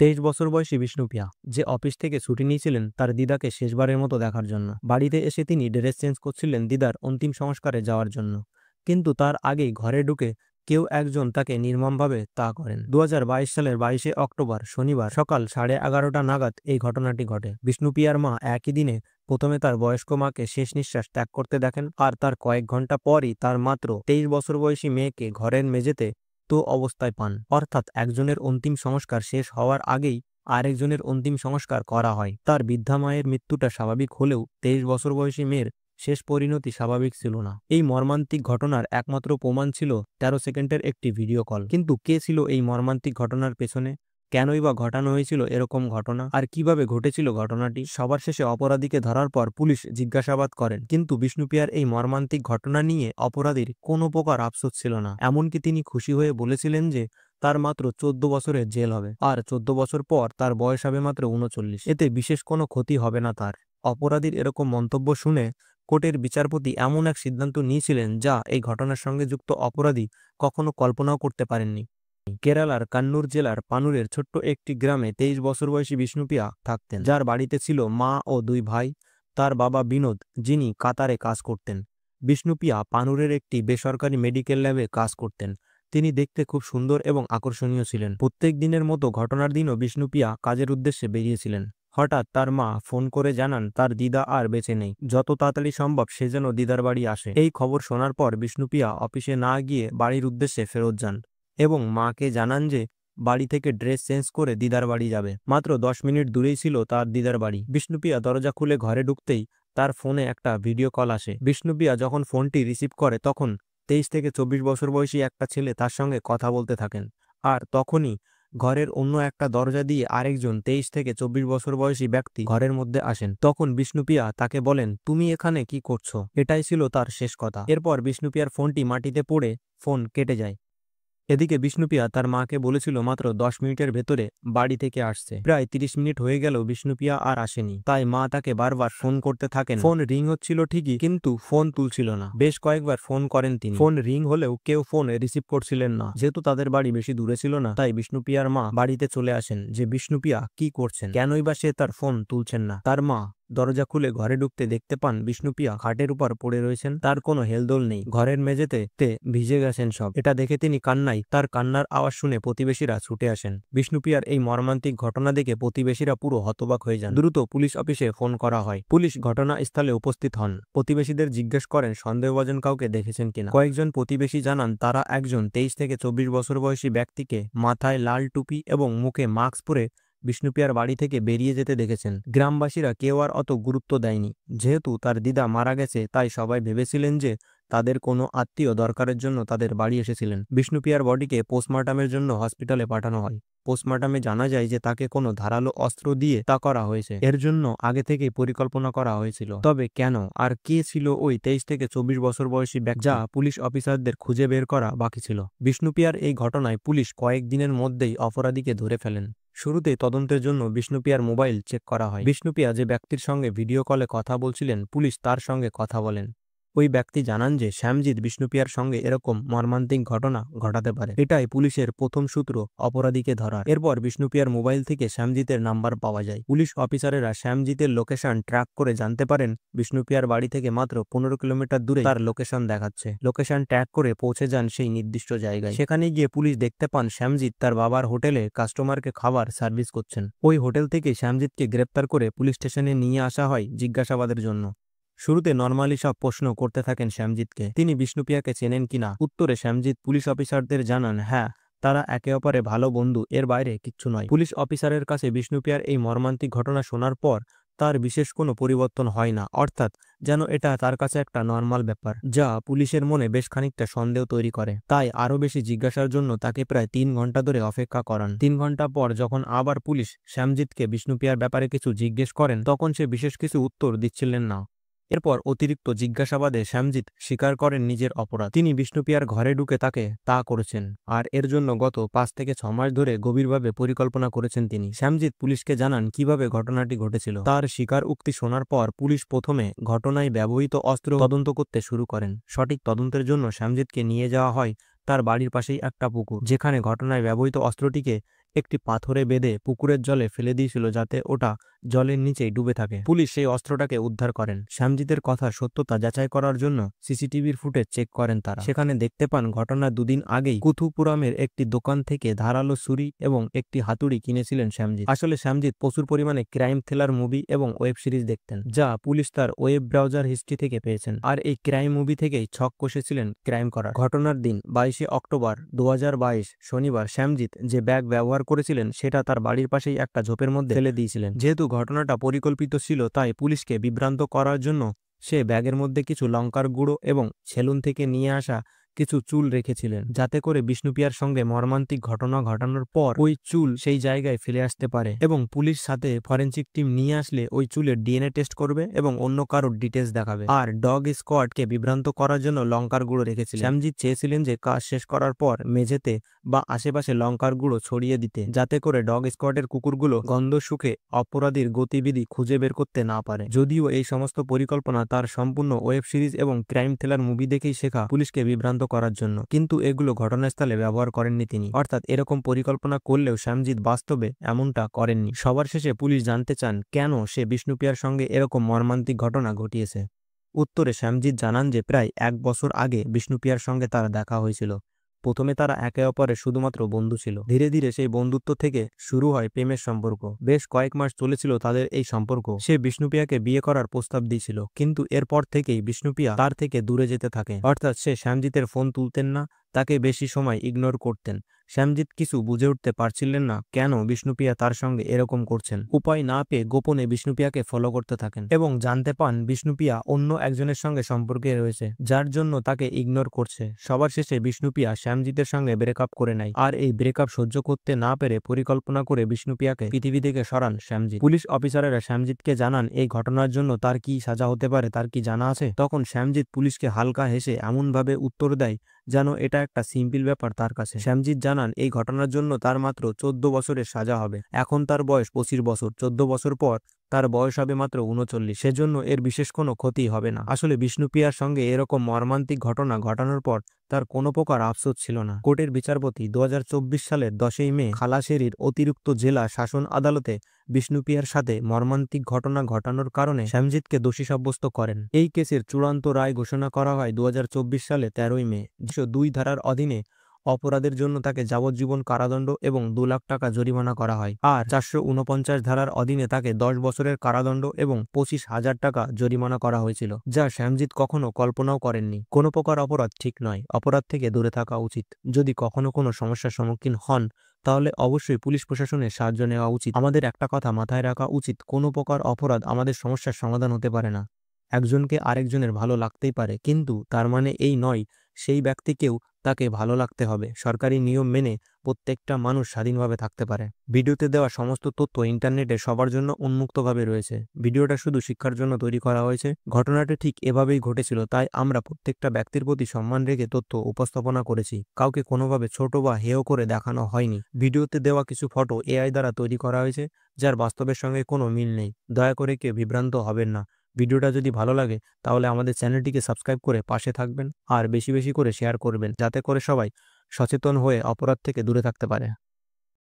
23 বছর বয়সী বিষ্ণুপ্রিয়া, যে অফিস থেকে ছুটি নিয়েছিলেন তার দিদাকে শেষবারের মতো দেখার জন্য, বাড়িতে এসে তিনি ড্রেস চেঞ্জ করছিলেন দিদার অন্তিম সংস্কারে যাওয়ার জন্য। কিন্তু তার আগেই ঘরে ঢুকে কেউ একজন তাকে নির্মমভাবে তা করেন। 2022 সালের 22শে অক্টোবর শনিবার সকাল 11:30 নাগাদ এই ঘটনাটি ঘটে। বিষ্ণুপ্রিয়ার মা একই দিনে প্রথমে তার বয়স্ক মাকে শেষ নিঃশ্বাস ত্যাগ করতে দেখেন, আর তার কয়েক ঘন্টা পরই তার মাত্র 23 বছর বয়সী মেয়েকে ঘরের মেঝেতে অবস্থায় পান। অর্থাৎ একজনের অন্তিম সংস্কার শেষ হওয়ার আগেই আরেকজনের অন্তিম সংস্কার করা হয়। তার বৃদ্ধা মায়ের মৃত্যুটা স্বাভাবিক হলেও 23 বছর বয়সী মেয়ের শেষ পরিণতি স্বাভাবিক ছিল না। এই মর্মান্তিক ঘটনার একমাত্র প্রমাণ ছিল 13 সেকেন্ডের একটি ভিডিও কল। কিন্তু কে ছিল এই মর্মান্তিক ঘটনার পেছনে? কেনই বা ঘটানো হয়েছিল এরকম ঘটনা, আর কিভাবে ঘটেছিল ঘটনাটি? সবার শেষে অপরাধীকে ধরার পর পুলিশ জিজ্ঞাসাবাদ করেন, কিন্তু বিষ্ণুপ্রিয়ার এই মর্মান্তিক ঘটনা নিয়ে অপরাধীর কোনো প্রকার আফসোস ছিল না। এমনকি তিনি খুশি হয়ে বলেছিলেন যে তার মাত্র 14 বছরের জেল হবে, আর 14 বছর পর তার বয়স হবে মাত্র 39। এতে বিশেষ কোনো ক্ষতি হবে না তার। অপরাধীর এরকম মন্তব্য শুনে কোর্টের বিচারপতি এমন এক সিদ্ধান্ত নিয়েছিলেন যা এই ঘটনার সঙ্গে যুক্ত অপরাধী কখনো কল্পনাও করতে পারেননি। কেরালার কান্নুর জেলার পানুরের ছোট্ট একটি গ্রামে 23 বছর বয়সী বিষ্ণুপ্রিয়া থাকতেন, যার বাড়িতে ছিল মা ও 2 ভাই। তার বাবা বিনোদ, যিনি কাতারে কাজ করতেন। বিষ্ণুপ্রিয়া পানুরের একটি বেসরকারি মেডিকেল ল্যাবে কাজ করতেন। তিনি দেখতে খুব সুন্দর এবং আকর্ষণীয় ছিলেন। প্রত্যেক দিনের মতো ঘটনার দিনও বিষ্ণুপ্রিয়া কাজের উদ্দেশ্যে বেরিয়েছিলেন। হঠাৎ তার মা ফোন করে জানান তার দিদা আর বেঁচে নেই, যত তাড়াতাড়ি সম্ভব সে যেন দিদার বাড়ি আসে। এই খবর শোনার পর বিষ্ণুপ্রিয়া অফিসে না গিয়ে বাড়ির উদ্দেশ্যে ফেরত যান এবং মাকে জানান যে বাড়ি থেকে ড্রেস চেঞ্জ করে দিদার বাড়ি যাবে। মাত্র 10 মিনিট দূরেই ছিল তার দিদার বাড়ি। বিষ্ণুপ্রিয়া দরজা খুলে ঘরে ঢুকতেই তার ফোনে একটা ভিডিও কল আসে। বিষ্ণুপ্রিয়া যখন ফোনটি রিসিভ করে তখন 23 থেকে 24 বছর বয়সী একটা ছেলে তার সঙ্গে কথা বলতে থাকেন। আর তখনই ঘরের অন্য একটা দরজা দিয়ে আরেকজন 23 থেকে 24 বছর বয়সী ব্যক্তি ঘরের মধ্যে আসেন। তখন বিষ্ণুপ্রিয়া তাকে বলেন, তুমি এখানে কি করছো? এটাই ছিল তার শেষ কথা। এরপর বিষ্ণুপ্রিয়ার ফোনটি মাটিতে পড়ে ফোন কেটে যায়। এদিকে বিষ্ণুপ্রিয়া তার মাকে বলেছিল মাত্র 10 মিনিটের ভেতরে বাড়ি থেকে আসছে। প্রায় 30 মিনিট হয়ে গেল বিষ্ণুপ্রিয়া আর আসেনি। তাই মা তাকে বারবার ফোন করতে থাকেন। ফোন রিং হচ্ছিল ঠিকই, কিন্তু ফোন তুলছিল না। বেশ কয়েকবার ফোন করেন তিনি। ফোন রিং হলেও কেউ ফোন রিসিভ করছিলেন না। যেহেতু তাদের বাড়ি বেশি দূরে ছিল না, তাই বিষ্ণুপ্রিয়ার মা বাড়িতে চলে আসেন যে বিষ্ণুপ্রিয়া কি করছেন, কেনই বা সে তার ফোন তুলছেন না। তার মা দরজা খুলে ঘরে ঢুকতে দেখতে পান বিষ্ণুপ্রিয়া খাটের উপর পড়ে রয়েছেন। তার কোনো হেলদোল নেই, ঘরের মেঝেতে ভিজে গেছেন সব। এটা দেখে তিনি তার কান্নার আওয়াজ শুনে প্রতিবেশীরা ছুটে আসেন। বিষ্ণুপ্রিয়ার এই মর্মান্তিক ঘটনা দেখে প্রতিবেশীরা পুরো হতবাক হয়ে যান। দ্রুত পুলিশ অফিসে ফোন করা হয়। পুলিশ ঘটনাস্থলে উপস্থিত হন। প্রতিবেশীদের জিজ্ঞেস করেন সন্দেহভাজন কাউকে দেখেছেন কিনা। কয়েকজন প্রতিবেশী জানান তারা একজন 23 থেকে 24 বছর বয়সী ব্যক্তিকে মাথায় লাল টুপি এবং মুখে মাস্ক পরে বিষ্ণুপ্রিয়ার বাড়ি থেকে বেরিয়ে যেতে দেখেছেন। গ্রামবাসীরা কেউ আর অত গুরুত্ব দেয়নি। যেহেতু তার দিদা মারা গেছে, তাই সবাই ভেবেছিলেন যে তাদের কোনো আত্মীয় দরকারের জন্য তাদের বাড়ি এসেছিলেন। বিষ্ণুপ্রিয়ার বডিকে পোস্টমর্টমের জন্য হসপিটালে পাঠানো হয়। পোস্টমর্টমে জানা যায় যে তাকে কোনো ধারালো অস্ত্র দিয়ে তা করা হয়েছে। এর জন্য আগে থেকেই পরিকল্পনা করা হয়েছিল। তবে কেন আর কে ছিল ওই 23 থেকে 24 বছর বয়সী ব্যক্তি, যা পুলিশ অফিসারদের খুঁজে বের করা বাকি ছিল। বিষ্ণুপ্রিয়ার এই ঘটনায় পুলিশ কয়েকদিনের মধ্যেই অপরাধীকে ধরে ফেলেন। শুরুতে তদন্তের জন্য বিষ্ণুপ্রিয়ার মোবাইল চেক করা হয়। বিষ্ণুপ্রিয়া যে ব্যক্তির সঙ্গে ভিডিও কলে কথা বলছিলেন, পুলিশ তার সঙ্গে কথা বলেন। ওই ব্যক্তি জানান যে শ্যামজিৎ বিষ্ণুপ্রিয়ার সঙ্গে এরকম মর্মান্তিক ঘটনা ঘটাতে পারে। এটাই পুলিশের প্রথম সূত্র অপরাধীকে ধরার। এরপর বিষ্ণুপ্রিয়ার মোবাইল থেকে শ্যামজিতের নাম্বার পাওয়া যায়। পুলিশ অফিসারেরা শ্যামজিতের লোকেশন ট্র্যাক করে জানতে পারেন বিষ্ণুপ্রিয়ার বাড়ি থেকে মাত্র 15 কিলোমিটার দূরে তার লোকেশন দেখাচ্ছে। লোকেশন ট্র্যাক করে পৌঁছে যান সেই নির্দিষ্ট জায়গায়। সেখানে গিয়ে পুলিশ দেখতে পান শ্যামজিৎ তার বাবার হোটেলে কাস্টমারকে খাবার সার্ভিস করছেন। ওই হোটেল থেকে শ্যামজিৎকে গ্রেপ্তার করে পুলিশ স্টেশনে নিয়ে আসা হয় জিজ্ঞাসাবাদের জন্য। শুরুতে নর্মালি সব প্রশ্ন করতে থাকেন শ্যামজিৎকে, তিনি বিষ্ণুপ্রিয়াকে চেনেন কিনা। উত্তরে শ্যামজিৎ পুলিশ অফিসারদের জানান হ্যাঁ, তারা একে অপরে ভালো বন্ধু, এর বাইরে কিচ্ছু নয়। পুলিশ অফিসারের কাছে বিষ্ণুপ্রিয়ার এই মর্মান্তিক ঘটনা শোনার পর তার বিশেষ কোনো পরিবর্তন হয় না, অর্থাৎ যেন এটা তার কাছে একটা নর্মাল ব্যাপার, যা পুলিশের মনে বেশ খানিকটা সন্দেহ তৈরি করে। তাই আরও বেশি জিজ্ঞাসার জন্য তাকে প্রায় 3 ঘন্টা ধরে অপেক্ষা করান। 3 ঘন্টা পর যখন আবার পুলিশ শ্যামজিৎকে বিষ্ণুপ্রিয়ার ব্যাপারে কিছু জিজ্ঞেস করেন, তখন সে বিশেষ কিছু উত্তর দিচ্ছিলেন না। এরপর অতিরিক্ত জিজ্ঞাসাবাদে শ্যামজিৎ স্বীকার করেন নিজের অপরাধ। তিনি বিষ্ণুপ্রিয়ার ঘরে ঢুকে তাকে তা করেছেন, আর এর জন্য গত 5 থেকে 6 মাস ধরে গভীরভাবে পরিকল্পনা করেছেন তিনি। শ্যামজিৎ পুলিশকে জানান কিভাবে ঘটনাটি ঘটেছিল। তার স্বীকার উক্তি শোনার পর পুলিশ প্রথমে ঘটনায় ব্যবহৃত অস্ত্র তদন্ত করতে শুরু করেন। সঠিক তদন্তের জন্য শ্যামজিৎকে নিয়ে যাওয়া হয় তার বাড়ির পাশেই একটা পুকুর, যেখানে ঘটনায় ব্যবহৃত অস্ত্রটিকে একটি পাথরে বেঁধে পুকুরের জলে ফেলে দিয়েছিল যাতে ওটা জলের নিচেই ডুবে থাকে। পুলিশ সেই অস্ত্রটাকে উদ্ধার করেন। শ্যামজিতের কথার সত্যতা যাচাই করার জন্য সিসিটিভির ফুটেজ চেক করেন তারা। সেখানে দেখতে পান ঘটনার দুদিন আগেই কুথুপুরামের একটি দোকান থেকে ধারালো ছুরি এবং একটি হাতুড়ি কিনেছিলেন শ্যামজিৎ। আসলে শ্যামজিৎ প্রচুর পরিমাণে ক্রাইম থ্রিলার মুভি এবং ওয়েব সিরিজ দেখতেন, যা পুলিশ তার ওয়েব ব্রাউজার হিস্ট্রি থেকে পেয়েছেন। আর এই ক্রাইম মুভি থেকেই ছক কষেছিলেন ক্রাইম করার। ঘটনার দিন 22শে অক্টোবর 2022 শনিবার শ্যামজিৎ যে ব্যাগ ব্যবহার করেছিলেন সেটা তার বাড়ির পাশেই একটা ঝোপের মধ্যে ফেলে দিয়েছিলেন। যেহেতু ঘটনাটা পরিকল্পিত ছিল তাই পুলিশকে বিভ্রান্ত করার জন্য সে ব্যাগের মধ্যে কিছু লঙ্কার গুঁড়ো এবং সেলুন থেকে নিয়ে আসা কিছু চুল রেখেছিলেন, যাতে করে বিষ্ণুপ্রিয়ার সঙ্গে মর্মান্তিক ঘটনা ঘটানোর পর ওই চুল সেই জায়গায় ফেলে আসতে পারে এবং পুলিশ সাথে ফরেনসিক টিম নিয়ে আসলে ওই চুলের ডিএনএ টেস্ট করবে এবং অন্য কারোর ডিটেলস দেখাবে। আর ডগ স্কোয়াডকে বিভ্রান্ত করার জন্য লঙ্কার গুঁড়ো রেখেছিলেন। শ্যামজিৎ চেয়েছিলেন যে কাজ শেষ করার পর মেঝেতে বা আশেপাশে লঙ্কার গুঁড়ো ছড়িয়ে দিতে, যাতে করে ডগ স্কোয়াডের কুকুরগুলো গন্ধ শুকে অপরাধীর গতিবিধি খুঁজে বের করতে না পারে। যদিও এই সমস্ত পরিকল্পনা তার সম্পূর্ণ ওয়েব সিরিজ এবং ক্রাইম থ্রিলার মুভি দেখেই শেখা পুলিশকে বিভ্রান্ত করার জন্য, কিন্তু এগুলো ঘটনাস্থলে ব্যবহার করেননি তিনি। অর্থাৎ এরকম পরিকল্পনা করলেও শ্যামজিৎ বাস্তবে এমনটা করেননি। সবার শেষে পুলিশ জানতে চান কেন সে বিষ্ণুপ্রিয়ার সঙ্গে এরকম মর্মান্তিক ঘটনা ঘটিয়েছে। উত্তরে শ্যামজিৎ জানান যে প্রায় 1 বছর আগে বিষ্ণুপ্রিয়ার সঙ্গে তার দেখা হয়েছিল। প্রথমে তারা একে অপরের শুধুমাত্র বন্ধু ছিল। ধীরে ধীরে সেই বন্ধুত্ব থেকে শুরু হয় প্রেমের সম্পর্ক। বেশ কয়েক মাস চলেছিল তাদের এই সম্পর্ক। সে বিষ্ণুপ্রিয়াকে বিয়ে করার প্রস্তাব দিয়েছিল, কিন্তু এরপর থেকেই বিষ্ণুপ্রিয়া তার থেকে দূরে যেতে থাকে। অর্থাৎ সে শ্যামজিতের ফোন তুলতেন না, তাকে বেশি সময় ইগনোর করতেন। শ্যামজিৎ কিছু বুঝে উঠতে পারছিলেন না কেন বিষ্ণুপ্রিয়া তার সঙ্গে এরকম করছেন। উপায় না পেয়ে গোপনে বিষ্ণুপ্রিয়াকে ফলো করতে থাকেন এবং জানতে পান বিষ্ণুপ্রিয়া অন্য একজনের সঙ্গে সম্পর্কে রয়েছে, যার জন্য তাকে ইগনোর করছে। সবার শেষে বিষ্ণুপ্রিয়া শ্যামজিতের সঙ্গে ব্রেকআপ করে নেয়। আর এই ব্রেকআপ সহ্য করতে না পেরে পরিকল্পনা করে বিষ্ণুপ্রিয়াকে পৃথিবী থেকে সরান শ্যামজিৎ। পুলিশ অফিসারেরা শ্যামজিৎকে জানান এই ঘটনার জন্য তার কি সাজা হতে পারে তার কি জানা আছে। তখন শ্যামজিৎ পুলিশকে হালকা হেসে এমনভাবে উত্তর দেয় যেন এটা একটা সিম্পল ব্যাপার তার কাছে। শ্যামজিৎ জানান এই ঘটনার জন্য তার মাত্র 14 বছরের সাজা হবে। এখন তার বয়স 25 বছর। 14 বছর পর তার বয়স হবে মাত্র 39। সেজন্য এর বিশেষ কোনো ক্ষতি হবে না। আসলে বিষ্ণুপ্রিয়ার সঙ্গে এরকম মর্মান্তিক ঘটনা ঘটানোর পর তার কোনো প্রকার আফসোস ছিল না। কোর্টের বিচারপতি 2024 সালের 10ই মে খালাসেরির অতিরিক্ত জেলা শাসন আদালতে বিষ্ণুপ্রিয়ার সাথে মর্মান্তিক ঘটনা ঘটানোর কারণে শ্যামজিৎকে দোষী সাব্যস্ত করেন। এই কেসের চূড়ান্ত রায় ঘোষণা করা হয় 2024 সালে 13ই মে। 202 ধারার অধীনে অপরাধের জন্য তাকে যাবজ্জীবন কারাদণ্ড এবং 2 লাখ টাকা জরিমানা করা হয়। আর 449 ধারার অধীনে তাকে 10 বছরের কারাদণ্ড এবং 25,000 টাকা জরিমানা করা হয়েছিল, যা শ্যামজিৎ কখনো কল্পনাও করেননি। কোনো প্রকার অপরাধ ঠিক নয়, অপরাধ থেকে দূরে থাকা উচিত। যদি কখনো কোনো সমস্যার সম্মুখীন হন তাহলে অবশ্যই পুলিশ প্রশাসনের সাহায্য নেওয়া উচিত। আমাদের একটা কথা মাথায় রাখা উচিত, কোনো প্রকার অপরাধ আমাদের সমস্যার সমাধান হতে পারে না। একজনকে আরেকজনের ভালো লাগতেই পারে, কিন্তু তার মানে এই নয় সেই ব্যক্তিকেও তাকে ভালো লাগতে হবে। সরকারি নিয়ম মেনে প্রত্যেকটা মানুষ স্বাধীনভাবে থাকতে পারে। ভিডিওতে দেওয়া সমস্ত তথ্য ইন্টারনেটে সবার জন্য উন্মুক্তভাবে রয়েছে। ভিডিওটা শুধু শিক্ষার জন্য তৈরি করা হয়েছে। ঘটনাটি ঠিক এভাবেই ঘটেছিল, তাই আমরা প্রত্যেকটা ব্যক্তির প্রতি সম্মান রেখে তথ্য উপস্থাপনা করেছি। কাউকে কোনোভাবে ছোট বা হেয় করে দেখানো হয়নি। ভিডিওতে দেওয়া কিছু ফটো এআই দ্বারা তৈরি করা হয়েছে, যার বাস্তবের সঙ্গে কোনো মিল নেই। দয়া করে কেউ বিভ্রান্ত হবেন না। ভিডিওটা যদি ভালো লাগে তাহলে আমাদের চ্যানেলটিকে সাবস্ক্রাইব করে পাশে থাকবেন আর বেশি বেশি করে শেয়ার করবেন, যাতে করে সবাই সচেতন হয়ে অপরাধ থেকে দূরে থাকতে পারে।